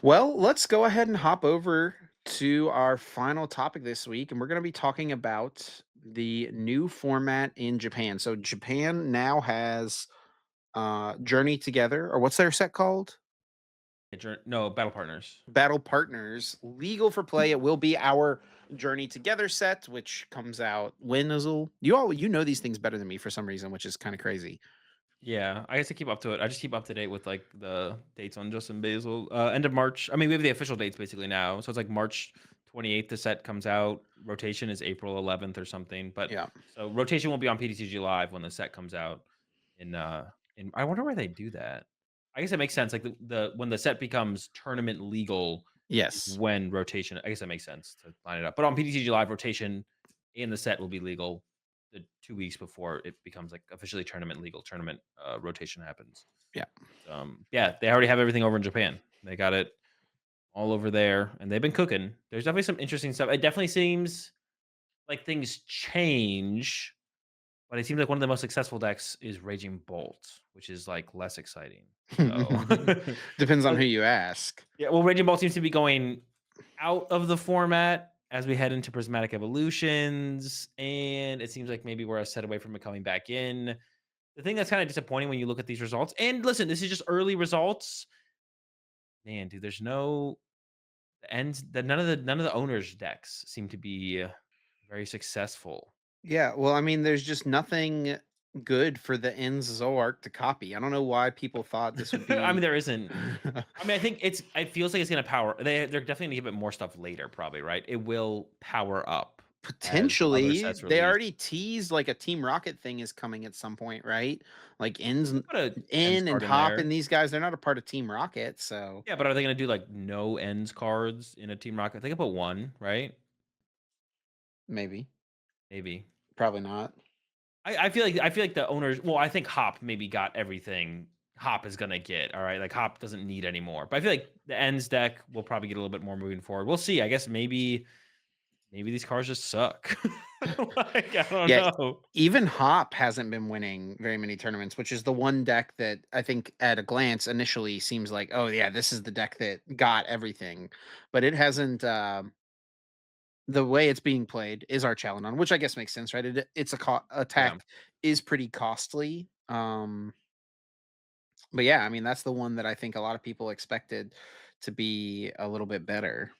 Well, let's go ahead and hop over to our final topic this week, and we're going to be talking about the new format in Japan. So Japan now has Journey Together, or what's their set called? No, Battle Partners. Battle Partners, legal for play. It will be our Journey Together set, which comes out when Azul. You know these things better than me for some reason, which is kind of crazy. Yeah, I guess I keep up to it. I just keep up to date with like the dates on Justin Basil. End of March. I mean, we have the official dates basically now. So it's like March 28th the set comes out. Rotation is April 11th or something. But Yeah. so rotation won't be on PTCG Live when the set comes out in I wonder why they do that. I guess it makes sense. Like the when the set becomes tournament legal is Yes. when rotation. I guess that makes sense to line it up. But on PTCG Live, rotation and the set will be legal the 2 weeks before it becomes, like, officially tournament legal, tournament, rotation happens. Yeah. Yeah, they already have everything over in Japan. They got it all over there, and they've been cooking. There's definitely some interesting stuff. It definitely seems like things change, but it seems like one of the most successful decks is Raging Bolt, which is, like, less exciting. So Depends on so who you ask. yeah, well, Raging Ball seems to be going out of the format as we head into Prismatic Evolutions, and it seems like maybe we're a set away from it coming back in. The thing that's kind of disappointing when you look at these results, and listen, this is just early results. Man, dude, there's no the ends. None of the owners' decks seem to be very successful. Yeah, well, I mean, there's just nothing good for the Ends Zoark to copy. I don't know why people thought this would I mean, be there isn't. I mean, I think it feels like it's gonna power. They're definitely gonna give it more stuff later, probably, right? It will power up as other potentially sets they release. already teased like a Team Rocket thing is coming at some point, right? Like Ends Put a ends In and card in Hop there. and these guys, they're not a part of Team Rocket, so Yeah, but are they gonna do like no ends cards in a Team Rocket? They could put one, right? maybe. Maybe. Probably not. I feel like the owners. Well, I think Hop maybe got everything Hop is gonna get. All right, like Hop doesn't need anymore. But I feel like the ends deck will probably get a little bit more moving forward. We'll see. I guess maybe these cards just suck. Like I don't Yeah, know. even Hop hasn't been winning very many tournaments, which is the one deck that I think at a glance initially seems like, oh yeah, this is the deck that got everything. But it hasn't the way it's being played is our Chalinon, which I guess makes sense, right? It's a Yeah, attack is pretty costly. But yeah, I mean that's the one that I think a lot of people expected to be a little bit better.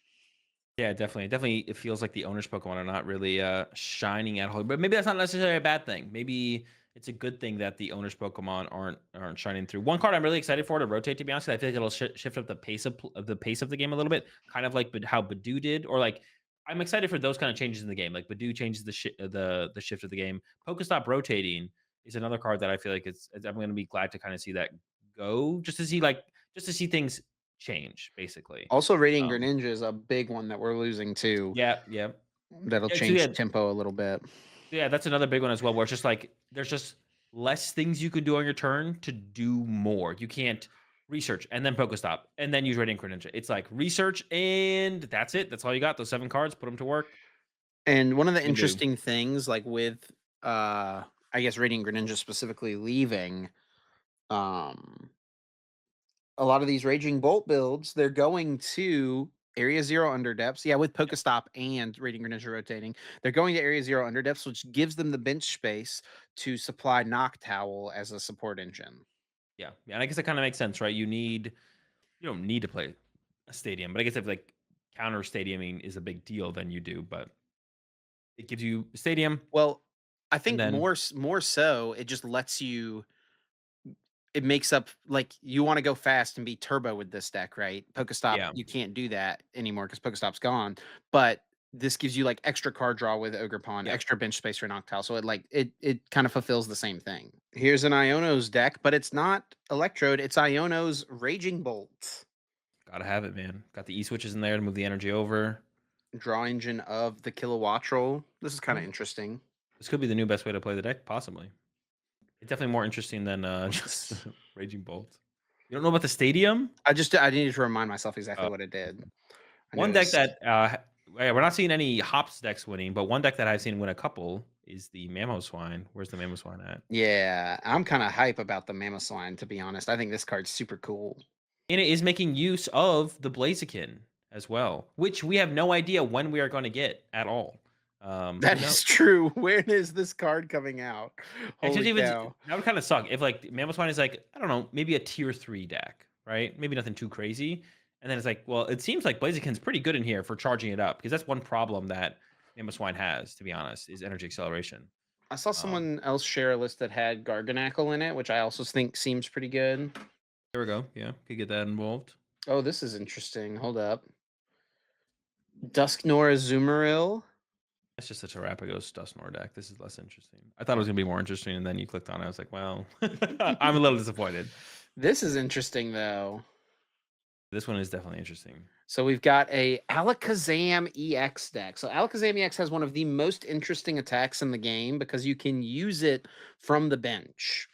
yeah, definitely. It feels like the owners Pokemon are not really shining at all. But maybe that's not necessarily a bad thing. Maybe it's a good thing that the owners Pokemon aren't shining through. One card I'm really excited for to rotate. To be honest, 'cause I feel like it'll shift up the pace of the pace of the game a little bit, kind of like how Badoo did, or like I'm excited for those kind of changes in the game. Like Badoo changes the shift of the game. Pokestop rotating is another card that I feel like I'm going to be glad to kind of see that go, just to see things change, basically. Also, Radiant Um, Greninja is a big one that we're losing too. yeah, yeah. That'll Yeah, so change yeah, tempo a little bit. yeah, that's another big one as well, where it's just like there's just less things you could do on your turn to do more. You can't research and then Pokestop and then use Radiant Greninja. It's like research and that's it. That's all you got. Those 7 cards, put them to work. And one of the You can do. interesting things, like with I guess Radiant Greninja specifically leaving, um a lot of these Raging Bolt builds, they're going to Area Zero Underdepths. Yeah, with Pokestop and Radiant Greninja rotating, they're going to Area Zero Underdepths, which gives them the bench space to supply Knock Towel as a support engine. Yeah, yeah. And I guess that kind of makes sense, right? You don't need to play a stadium, but I guess if like counter stadiuming is a big deal, then you do. But it gives you a stadium, Well, I and think then more so, it just lets you it makes up like you want to go fast and be turbo with this deck, right? Pokestop, yeah, you can't do that anymore because Pokestop's gone. But this gives you like extra card draw with Ogre Pawn, yeah. extra bench space for Noctowl. So it kind of fulfills the same thing. Here's an Iono's deck, but it's not Electrode, it's Iono's Raging Bolt. Gotta have it, man. Got the E switches in there to move the energy over. Draw engine of the Kilowattrel. This is kind of Yeah. interesting. This could be the new best way to play the deck, possibly. It's definitely more interesting than, just Let's Raging Bolt. You don't know about the stadium? I needed to remind myself exactly Uh, what it did. I knew one it deck was that, yeah, we're not seeing any Hops decks winning, but one deck that I've seen win a couple is the Mamoswine. Where's the Mamoswine at? yeah, I'm kind of hype about the Mammoth Swine, to be honest. I think this card's super cool. And it is making use of the Blaziken as well, which we have no idea when we are gonna get at all. Who That knows? is true. When is this card coming out? Holy Actually, even cow. that would kinda suck if, like, Mammoth Swine is like, I don't know, maybe a tier 3 deck, right? Maybe nothing too crazy, and then it's like, well, it seems like Blaziken's pretty good in here for charging it up, because that's one problem that Mammoth Swine has, to be honest, is energy acceleration. I saw Um, someone else share a list that had Garganackle in it, which I also think seems pretty good. there we go, yeah, could get that involved. Oh, this is interesting. Hold up. Dusknor Azumarill. It's just a Terrapagos Dusknoir deck. This is less interesting. I thought it was gonna be more interesting, and then you clicked on it, I was like, "Well, I'm a little disappointed." This is interesting though. This one is definitely interesting. So we've got a Alakazam EX deck. So Alakazam EX has one of the most interesting attacks in the game because you can use it from the bench.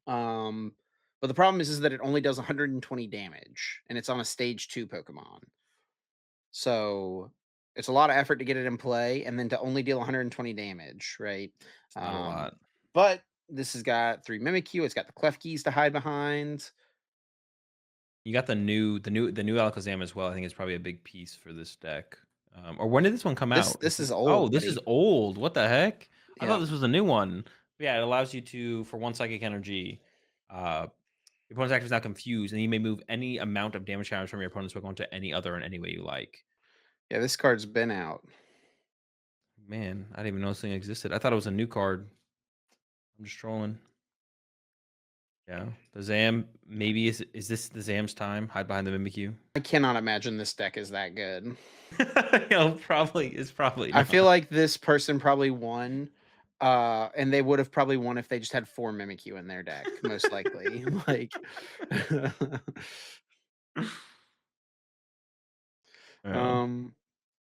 Um, but the problem is that it only does 120 damage, and it's on a stage 2 Pokemon. So it's a lot of effort to get it in play, and then to only deal 120 damage, right? It's not a Um, lot. but this has got 3 Mimikyu. It's got the Klefkis to hide behind. You got the new Alakazam as well, I think it's probably a big piece for this deck. Or when did this one come This out? Is this this is Oh, old, this is buddy. old, what the heck? I thought Yeah. this was a new one. Yeah, it allows you to, for 1 psychic energy, your opponent's active is now confused, and you may move any amount of damage counters from your opponent's Pokemon to any other in any way you like. Yeah, this card's been out. Man, I didn't even know this thing existed. I thought it was a new card. I'm just trolling. Yeah. The Zam, maybe is this the Zam's time? Hide behind the Mimikyu? I cannot imagine this deck is that good. Probably it's probably I feel not. like this person probably won, and they would have probably won if they just had 4 Mimikyu in their deck, most likely. Like, Yeah. um,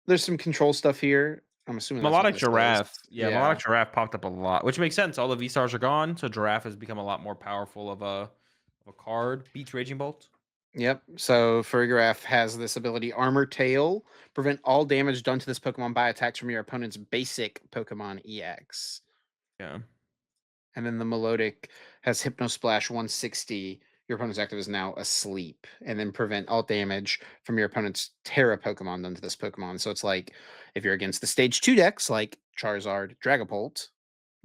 there's some control stuff here. I'm assuming that's what Melodic this is. Giraffe. Yeah, Yeah. Melodic Giraffe popped up a lot, which makes sense. All the V-Stars are gone, so Giraffe has become a lot more powerful of a card. Beats Raging Bolt. Yep. So Farigiraf has this ability, Armor Tail, prevent all damage done to this Pokemon by attacks from your opponent's basic Pokemon EX. Yeah. And then the Melodic has Hypnosplash 160. Your opponent's active is now asleep, and then prevent all damage from your opponent's Terra Pokemon done to this Pokemon. So it's like if you're against the stage 2 decks like Charizard, Dragapult,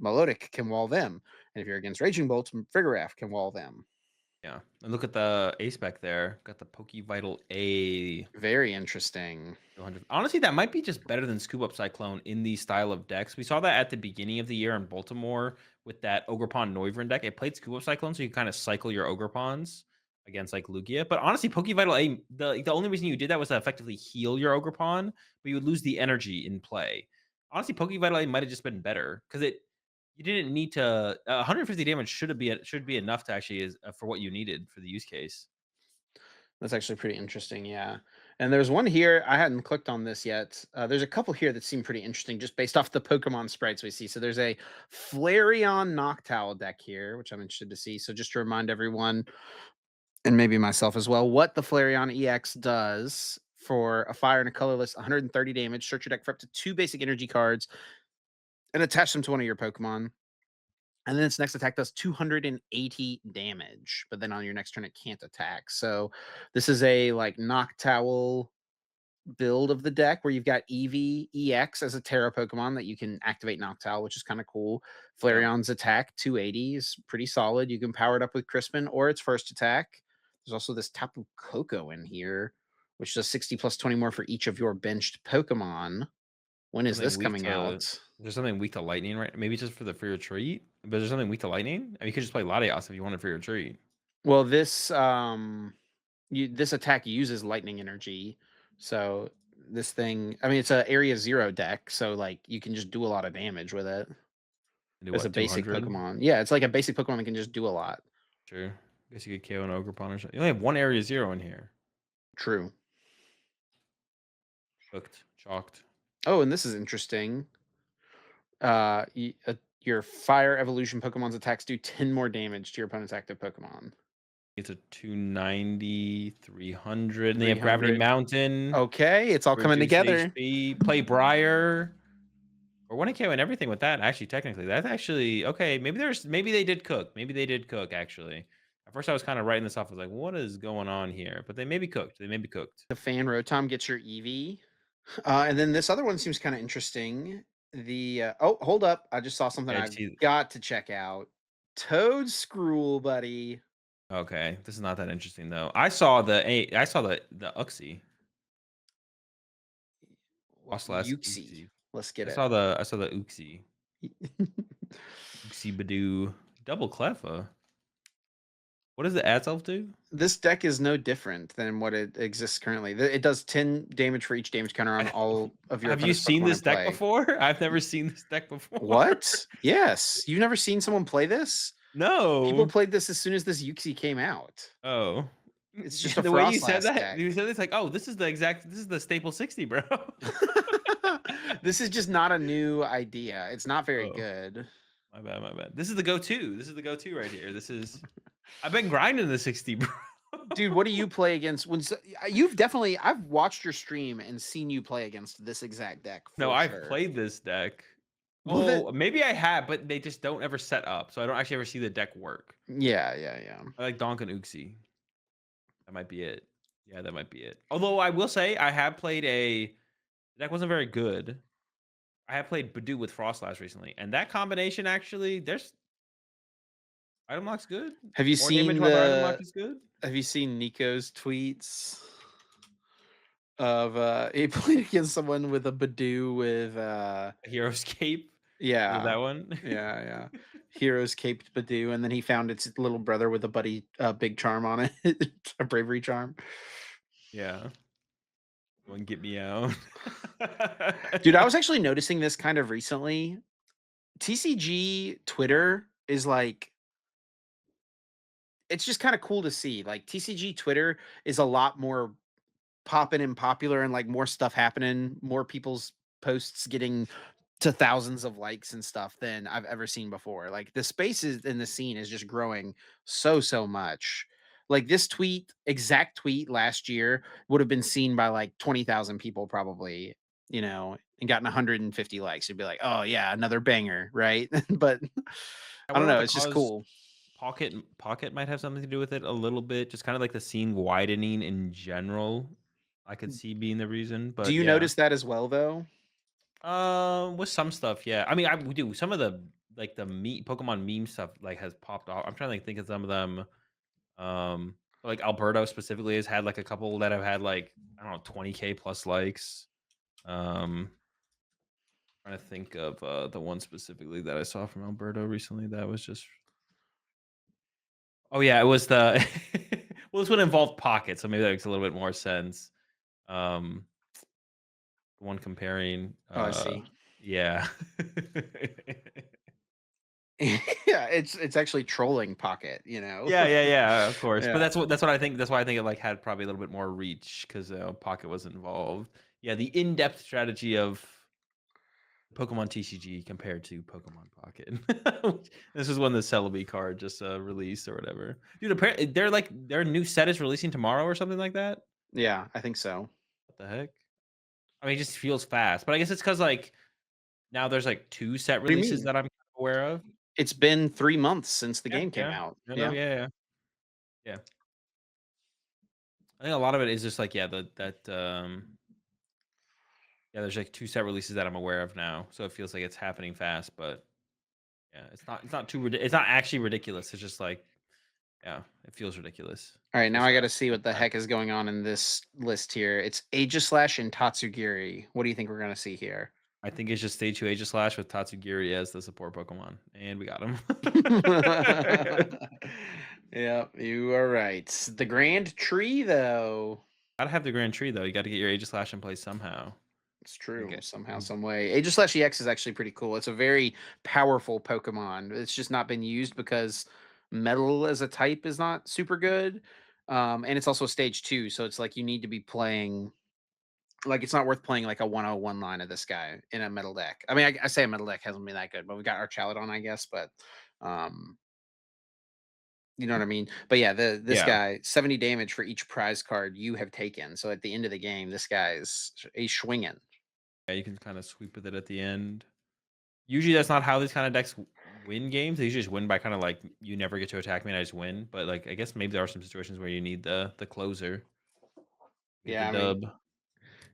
Melodic can wall them. And if you're against Raging Bolt, Farigiraf can wall them. Yeah. And look at the A spec there. Got the Pokevital A. Very interesting. 200. Honestly, that might be just better than Scoop Up Cyclone in the style of decks. We saw that at the beginning of the year in Baltimore with that Ogerpon Noivern deck. It played Scoop Up Cyclone, so you kind of cycle your Ogerpons against like Lugia. But honestly, Pokevital A, the only reason you did that was to effectively heal your Ogerpon, but you would lose the energy in play. Honestly, Pokevital A might have just been better because it you didn't need to 150 damage should be enough to actually for what you needed for the use case. That's actually pretty interesting, yeah. And there's one here, I hadn't clicked on this yet. There's a couple here that seem pretty interesting just based off the Pokemon sprites we see. So there's a Flareon Noctowl deck here, which I'm interested to see. So just to remind everyone, and maybe myself as well, what the Flareon EX does for a fire and a colorless 130 damage, search your deck for up to 2 basic energy cards and attach them to one of your Pokemon. And then its next attack does 280 damage, but then on your next turn it can't attack. So this is a like Noctowl build of the deck where you've got Eevee EX as a Terra Pokemon that you can activate Noctowl, which is kind of cool. Yeah. Flareon's attack 280 is pretty solid. You can power it up with Crispin or its first attack. There's also this Tapu Koko in here, which does 60 plus 20 more for each of your benched Pokemon. When is Something this weak coming to out? There's something weak to lightning, right? Maybe just for your treat, but there's something weak to lightning? I mean, you could just play Latias if you wanted for your treat. Well, this attack uses lightning energy. So this thing, I mean, it's a area 0 deck, so like you can just do a lot of damage with it. Do As a what, basic 200? Pokemon. Yeah, it's like a basic Pokemon that can just do a lot. Sure. Guess you could KO an Ogerpon or something. You only have one area 0 in here. True. Cooked, chalked. Oh, and this is interesting. Your Fire Evolution Pokemon's attacks do 10 more damage to your opponent's active Pokemon. It's a 290, 300, and they have Gravity 300. Mountain, Okay, it's all coming reduce together. HP, play Briar. Or 1 KO and everything with that, actually, technically. That's actually okay, maybe they did cook. Maybe they did cook, actually. I At first, I was kinda writing this off, I was like, "What is going on here?" But they may be cooked, they may be cooked. The fan rotom gets your EV. And then this other one seems kind of interesting. Oh, hold up. I just saw something Yeah, did I've you see got to check out. Toad Scroll, buddy. okay, this is not that interesting, though. I saw the Uxie, What's the Frostlass Uxie? Uxie. Let's get I saw the Uxie. it. Uxie Badoo. Double Cleffa? What does the Ad Self do? This deck is no different than what it exists currently. It does 10 damage for each damage counter on all of your Have you opponent's seen Pokemon in this deck play. before? I've never seen this deck before. What? Yes. You've never seen someone play this? People No. played this as soon as this Uxie came out. Oh. It's Yeah, just a the way you said Frostlass that, deck. you said it's like, "Oh, this is the staple 60, bro." This is just not a new idea. It's not very Oh, good. my bad, my bad. This is the go-to. This is the go-to right here. This is I've been grinding the 60, bro. Dude, what do you play against you've definitely I've watched your stream and seen you play against this exact deck No, for I've sure. played this deck. Well, that Oh, maybe I have, but they just don't ever set up, so I don't actually ever see the deck work. yeah, yeah, yeah. I like Donk and Uxie. That might be it. Yeah, that might be it. Although I will say I have played the deck wasn't very good. I have played Badoo with Frostlass recently, and that combination actually, there's item lock's good. Have you More damage seen while their item lock the is good. have you seen Nico's tweets of he played against someone with a Badoo with Hero's Cape. Is it yeah. that one? Yeah, yeah. Heroes caped Badoo, and then he found its little brother with a buddy big charm on it. A bravery charm. Yeah. One get me out. Dude, I was actually noticing this kind of recently. TCG Twitter is like it's just kind of cool to see. Like TCG Twitter is a lot more popping and popular and like more stuff happening, more people's posts getting to thousands of likes and stuff than I've ever seen before. Like the spaces in the scene is just growing so much. Like this exact tweet last year would have been seen by like 20,000 people probably, and gotten 150 likes. You'd be like, "Oh yeah, another banger," right? But I I don't wonder what know, the it's just cause cool. Pocket might have something to do with it a little bit, just kinda like the scene widening in general. I could see being the reason, Do but you yeah. notice that as well though? With some stuff, yeah. I mean, I we do some of the like the Pokemon meme stuff like has popped off. I'm trying to like, think of some of them. Like Alberto specifically has had like a couple that have had like I don't know 20K plus likes. Um, trying to think of the one specifically that I saw from Alberto recently that was just oh yeah, it was the well this one involved Pocket, so maybe that makes a little bit more sense. Um, the one comparing Oh, I see. yeah. Yeah, it's actually trolling Pocket. Yeah, yeah, yeah, of course. But Yeah. that's what I think that's why I think it, like, had probably a little bit more reach 'cause, Pocket was involved. Yeah, the in-depth strategy of Pokemon TCG compared to Pokemon Pocket. This is when the Celebi card just, released or whatever. Dude, apparently they're, like their new set is releasing tomorrow or something like that? Yeah, I think so. What the heck? I mean, it just feels fast, but I guess it's 'cause, like, now there's, like, 2 set What do you releases mean? that I'm aware of. It's been 3 months since the Yeah, game came yeah. out. No, no, Yeah. yeah, yeah. Yeah. I think a lot of it is just, like, yeah, yeah, there's, like, 2 set releases that I'm aware of now, so it feels like it's happening fast, but, yeah, it's not actually ridiculous, it's just, like, yeah, it feels ridiculous. Alright, now Just, I gotta see feels what the fast. heck is going on in this list here. It's Aegislash and Tatsugiri. What do you think we're gonna see here? I think it's just Stage 2 Aegislash with Tatsugiri as the support Pokemon, and we got him. Yep, you are right. The Grand Tree, though. Gotta have the Grand Tree, though, you gotta get your Aegislash in place somehow. It's Think true, it somehow, mm, some way. Aegislash EX is actually pretty cool. It's a very powerful Pokemon. It's just not been used because Metal as a type is not super good. And it's also stage 2, so it's like you need to be playing like it's not worth playing like a 101 line of this guy in a metal deck. I mean, I say a metal deck hasn't been that good, but we got our Chaladon, I guess. But um, you know what I mean? But yeah, this yeah. guy 70 damage for each prize card you have taken. So at the end of the game, this guy's a swinging. Yeah, you can kinda sweep with it at the end. Usually, that's not how these kinda decks win games. They usually just win by kind of like you never get to attack me and I just win. But like I guess maybe there are some situations where you need the closer, get the Yeah, I mean, dub.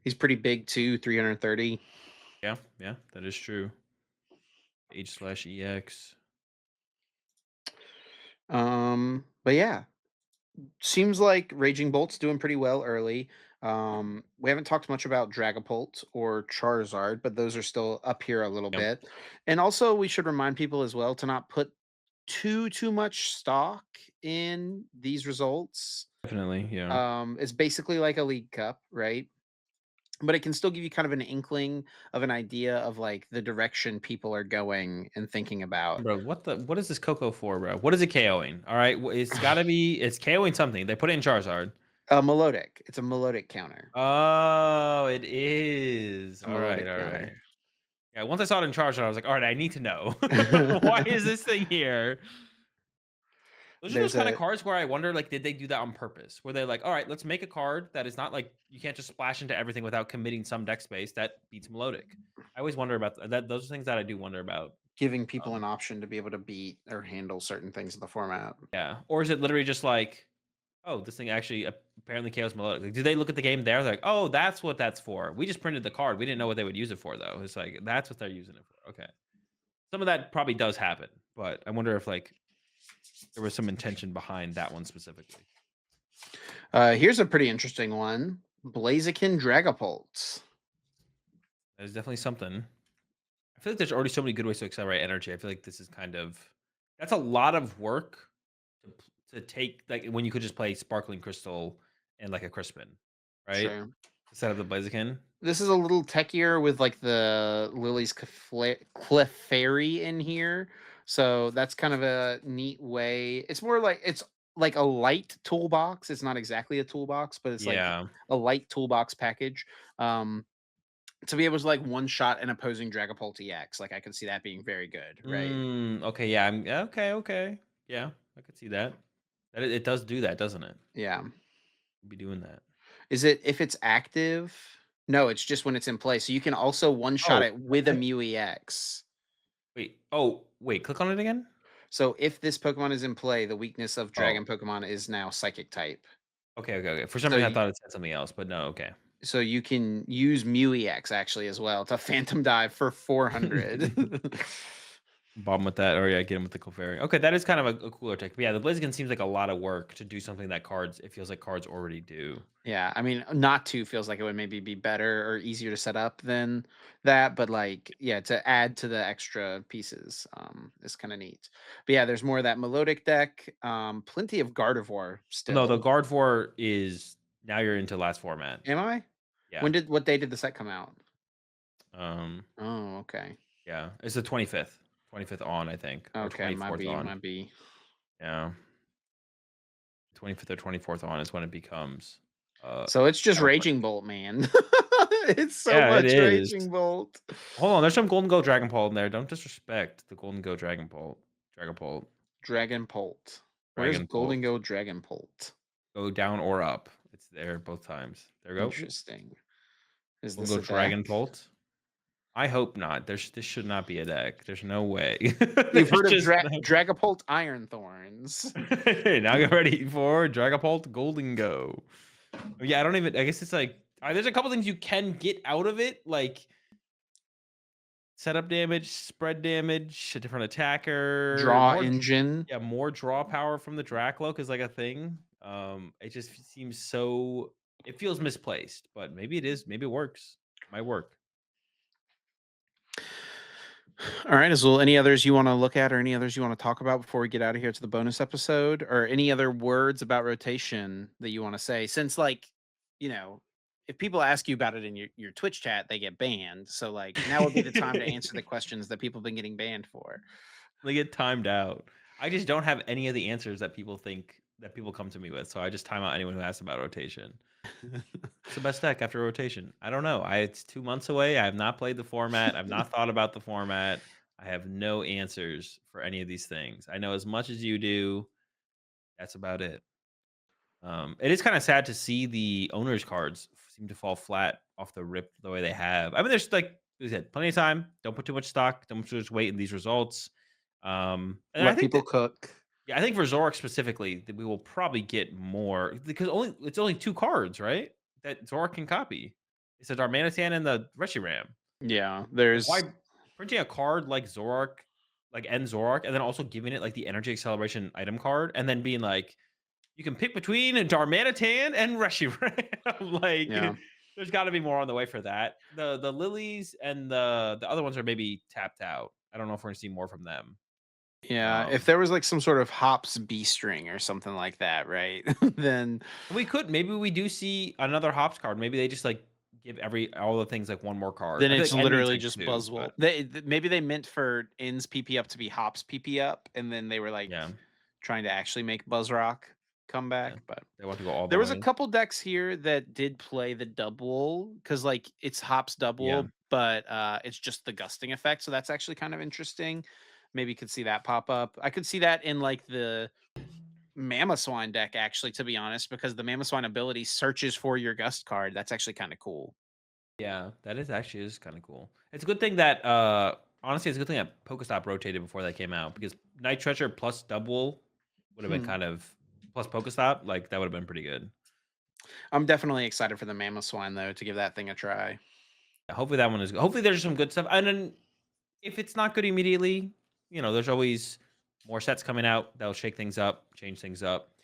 he's pretty big too, 330. Yeah, yeah, that is true. H/EX. But yeah, seems like Raging Bolt's doing pretty well early. We haven't talked much about Dragapult or Charizard, but those are still up here a little Yep, bit. And also, we should remind people as well to not put too much stock in these results. definitely. Yeah. It's basically like a League Cup, right? But it can still give you kind of an inkling of an idea of like the direction people are going and thinking about. Bro, what is this Coco for, bro? What is it KOing? All right, it's got to be it's KOing something. They put it in Charizard. Melodic. It's a melodic counter. Oh, it is. A All right, melodic all right. counter. Yeah, once I saw it in Charizard, I was like, all right, I need to know. Why is this thing here? Those are those There's kind of a cards where I wonder, like, did they do that on purpose? Where they're like, all right, let's make a card that is not like you can't just splash into everything without committing some deck space that beats melodic. I always wonder about that. Those are things that I do wonder about. giving people Um, an option to be able to beat or handle certain things in the format. yeah, or is it literally just like, oh, this thing actually apparently KOs melodic? Like, do they look at the game there? They're like, oh, that's what that's for. We just printed the card. We didn't know what they would use it for, though. It's like that's what they're using it for. Okay, some of that probably does happen, but I wonder if like there was some intention behind that one specifically. Here's a pretty interesting one. Blaziken Dragapult. There's definitely something. I feel like there's already so many good ways to accelerate energy. I feel like this is kind of that's a lot of work to take like when you could just play Sparkling Crystal and like a Crispin, right? Sure. Instead of the Blaziken. This is a little techier with like the Lily's Clefairy in here. So that's kind of a neat way. It's more like it's like a light toolbox. It's not exactly a toolbox, but it's like Yeah. a light toolbox package. Um, to be able to like one shot an opposing Dragapult EX. Like I could see that being very good, right? Okay. Yeah. Okay. Okay. Yeah. I could see that. That it does do that, doesn't it? Yeah. Be doing that. Is it if it's active? No, it's just when it's in play. So you can also one shot Oh, it what with the a heck? Mew EX. Wait. Oh, wait. Click on it again. So if this Pokemon is in play, the weakness of Oh. Dragon Pokemon is now Psychic type. Okay. Okay. Okay. For some So reason, I you, thought it said something else, but no. Okay. so you can use Mew EX actually as well to Phantom Dive for 400. Bomb with that, or yeah, get him with the Clefairy. Okay, that is kind of a cooler tech. But yeah, the Blaziken seems like a lot of work to do something that cards. It feels like cards already do. Yeah, I mean, not to feels like it would maybe be better or easier to set up than that, but like, yeah, to add to the extra pieces is kind of neat. But yeah, there's more of that melodic deck. Plenty of Gardevoir No, the still. Gardevoir is now you're into last format. Am I? Yeah. What day did the set come out? Um. Oh, okay. Yeah, it's the 25th. 25th on, I think, or Okay, might 24th be, on. might be. Yeah, 25th or 24th on is when it becomes So it's just Battlefield. Raging Bolt, man. It's so Yeah, it much is. Raging Bolt. Hold on, there's some Golden Go Dragon Ball in there. Don't disrespect the Golden Go Dragon Ball. Dragon Ball. Dragon Bolt. Where's Dragon Golden Bolt. Go Dragon Bolt? Go down or up. It's there both times. There we go. Ooh, Interesting. Is we'll this go a deck? Dragon Bolt. I hope not. This should not be a deck. There's no way. You've There's heard of just no. Dragapult Iron Thorns. Now get ready for Dragapult Golden Go. Yeah, I don't even. I guess it's like there's a couple things you can get out of it, like setup damage, spread damage, a different attacker, Draw more. Engine. Yeah, more draw power from the Dracloak is like a thing. It just seems so. It feels misplaced, but maybe it is. Maybe it works. Might work. All right, Azul. Any others you want to look at or any others you want to talk about before we get out of here to the bonus episode? Or any other words about rotation that you want to say? Since, like, you know, if people ask you about it in your Twitch chat, they get banned. So, like, now would be the time to answer the questions that people have been getting banned for. They get timed out. I just don't have any of the answers that people think that people come to me with, so I just time out anyone who asks about rotation. What's the best deck after rotation? I don't know. It's 2 months away. I have not played the format. I've not thought about the format. I have no answers for any of these things. I know as much as you do. That's about it. It is kind of sad to see the owners cards seem to fall flat off the rip the way they have. I mean, there's like you said, plenty of time. Don't put too much stock. Don't put too much weight in these results. And I Let think people that cook. yeah, I think for Zorak specifically, that we will probably get more because it's only 2 cards, right? That Zorak can copy. It's a Darmanitan and the Reshiram. Yeah, Like, there's why printing a card like Zorak, and Zorak, and then also giving it, like, the Energy Acceleration item card, and then being like, "You can pick between a Darmanitan and Reshiram." Like, yeah. there's gotta be more on the way for that. The lilies and the other ones are maybe tapped out. I don't know if we're gonna see more from them. Yeah, if Um there was, like, some sort of hops B string or something like that, right? Then We could. Maybe we do see another hops card. Maybe they just, like, give all the things, like, 1 more card. then I feel it's like N means, literally like, just 2, Buzzwole. but Maybe they meant for In's PP up to be Hops PP up, and then they were, like, yeah, trying to actually make Buzzrock come yeah. back, but They want to go all the there was a way. couple decks here that did play the double because, like, it's Hops Yeah. double, but, it's just the gusting effect, so that's actually kind of interesting. Maybe could see that pop up. I could see that in, like, the Mamoswine deck, actually, to be honest, because the Mamoswine ability searches for your gust card. That's actually kinda cool. Yeah, that is kinda cool. It's a good thing that, honestly, it's a good thing that Pokestop rotated before that came out because Night Treasure plus double would have been Hmm. kind of plus Pokestop, like, that would have been pretty good. I'm definitely excited for the Mamoswine, though, to give that thing a try. Hopefully that one is hopefully there's some good stuff, and then if it's not good immediately, there's always more sets coming out that'll shake things up, change things up.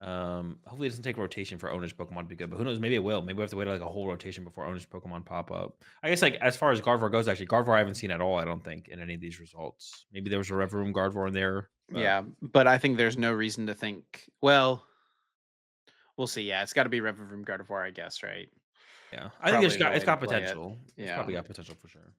Hopefully it doesn't take rotation for owners Pokemon to be good, but who knows? Maybe it will. Maybe we have to wait like a whole rotation before owners Pokemon pop up. I guess like as far as Gardevoir goes, actually, Gardevoir I haven't seen at all. I don't think in any of these results. Maybe there was a Rev Room Gardevoir in there, but Yeah, but I think there's no reason to think well, we'll see, yeah, it's gotta be Rev Room Gardevoir, I guess, right? yeah, I think Probably there's the got it's way to got play it. potential. It's Yeah. probably got potential for sure.